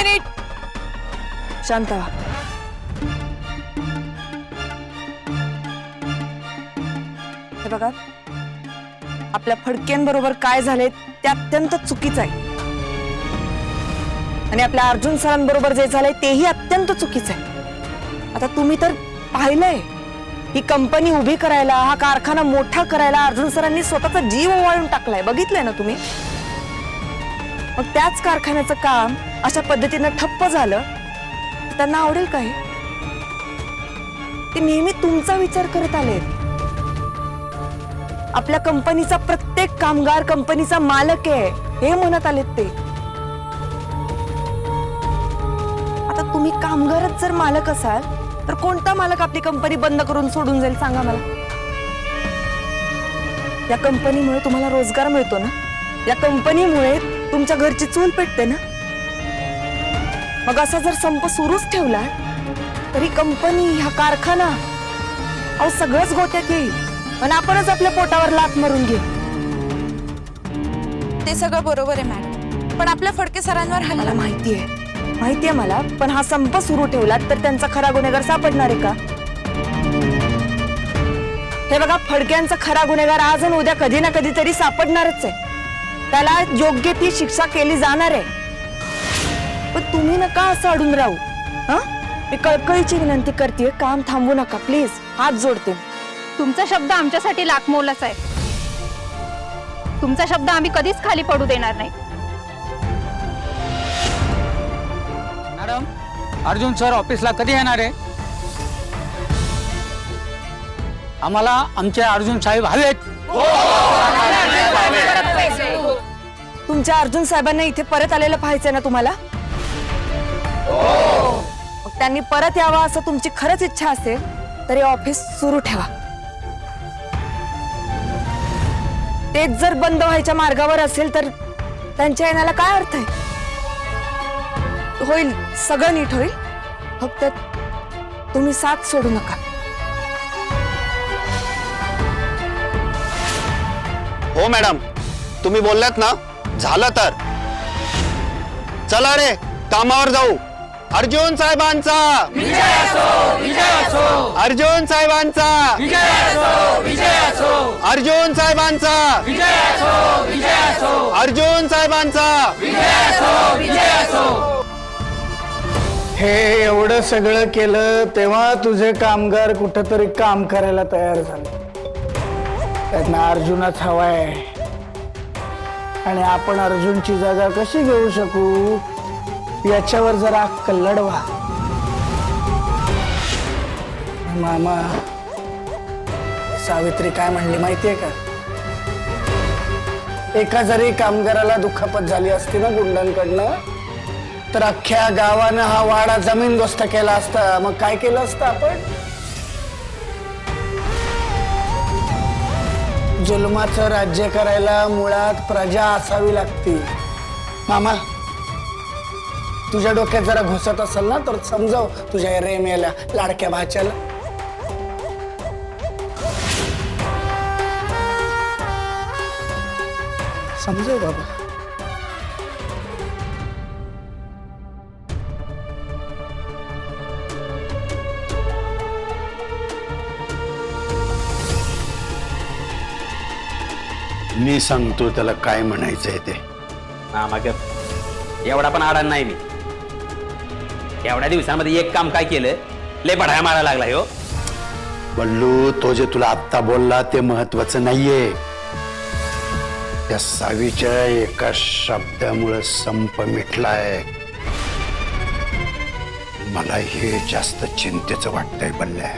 Minute शांत व्हा. हे बघा, आपल्या फडक्यांबरोबर काय झाले ते अत्यंत चुकीचं आहे आणि आपल्या अर्जुन सरांबरोबर जे झालंय तेही अत्यंत चुकीचं आहे. आता तुम्ही तर पाहिलंय, ही कंपनी उभी करायला, हा कारखाना मोठा करायला अर्जुन सरांनी स्वतःचा जीव ओवाळून टाकलाय. बघितलंय ना तुम्ही. मग त्याच कारखान्याचं काम अशा पद्धतीनं ठप्प झालं, त्यांना आवडेल काय? ते नेहमी तुमचा विचार करत आले. आपल्या कंपनीचा प्रत्येक कामगार कंपनीचा मालक आहे हे म्हणत आलेत ते. आता तुम्ही कामगारच जर मालक असाल तर कोणता मालक आपली कंपनी बंद करून सोडून जाईल सांगा मला? या कंपनीमुळे तुम्हाला रोजगार मिळतो ना, या कंपनीमुळे तुमच्या घरची चूल पेटते ना. मग असा जर संप सुरूच ठेवला तरी कंपनी, हा कारखाना, अहो सगळंच गोत्यात येईल आणि आपणच आपल्या पोटावर लाथ मारून घेऊ. ते सगळं बरोबर आहे मॅडम, पण आपल्या फडके सरांवर मला माहितीये मला, पण हा संप सुरू ठेवला तर त्यांचा खरा गुन्हेगार सापडणार आहे का? हे बघा, फडक्यांचा खरा गुन्हेगार आज आणि उद्या कधी ना कधी तरी सापडणारच आहे. त्याला योग्य ती शिक्षा केली जाणार आहे. पण तुम्ही नका असं अडून राहू. मी कळकळीची विनंती करते, काम थांबवू नका प्लीज, हात जोडते. तुमचा शब्द आमच्यासाठी लाखमोलाचा आहे. तुमचा शब्द आम्ही कधीच खाली पडू देणार नाही. मॅडम, अर्जुन सर ऑफिसला कधी येणार आहे? आम्हाला आमचे अर्जुन साहेब हवेत. तुमच्या अर्जुन साहेबांना इथे परत आलेलं पाहायचंय ना तुम्हाला? मग त्यांनी परत यावं असं तुमची खरंच इच्छा असेल तरी ऑफिस सुरू ठेवा. तेच जर बंद व्हायच्या मार्गावर असेल तर त्यांच्या येण्याला काय अर्थ आहे? होईल, सगळं नीट होईल. फक्त तुम्ही साथ सोडू नका. हो मॅडम, तुम्ही बोललात ना, झालं तर चला रे कामावर जाऊ. अर्जुन साहेबांचा विजय असो, विजय असो. अर्जुन साहेबांचा विजय असो, विजय असो. अर्जुन साहेबांचा विजय असो, विजय असो. अर्जुन साहेबांचा विजय असो, विजय असो. हे एवढं सगळं केलं तेव्हा तुझे कामगार कुठंतरी काम करायला तयार झाले. त्यांना अर्जुनच हवाय आणि आपण अर्जुनची जागा कशी घेऊ शकू याच्यावर जरा अक्कल लढवा. मामा, सावित्री काय म्हणली माहितीये का? एका जरी कामगाराला दुखापत झाली असती ना गुंडांकडनं तर अख्ख्या गावानं हा वाडा जमीनदोस्त केला असता. मग काय केलं असतं आपण? जुलमाचं राज्य करायला मुळात प्रजा असावी लागती. मामा, तुझ्या डोक्यात जरा घुसत असेल ना तर समजाव तुझ्या रेमेला, लाडक्या भाच्याला. समजाव बाबा. मी सांगतो त्याला काय म्हणायचंय ते. मग एवढा पण आडान नाही मी. एवढ्या दिवसांमध्ये एक काम काय केलं, लय बढाया मारायला लागला हो. बल्लू, तो जे तुला आत्ता बोलला ते महत्वाचं नाहीये. त्या सावीच्या एका शब्दामुळे संप मिटलाय. मला हे जास्त चिंतेचं वाटतंय बल्ल्या.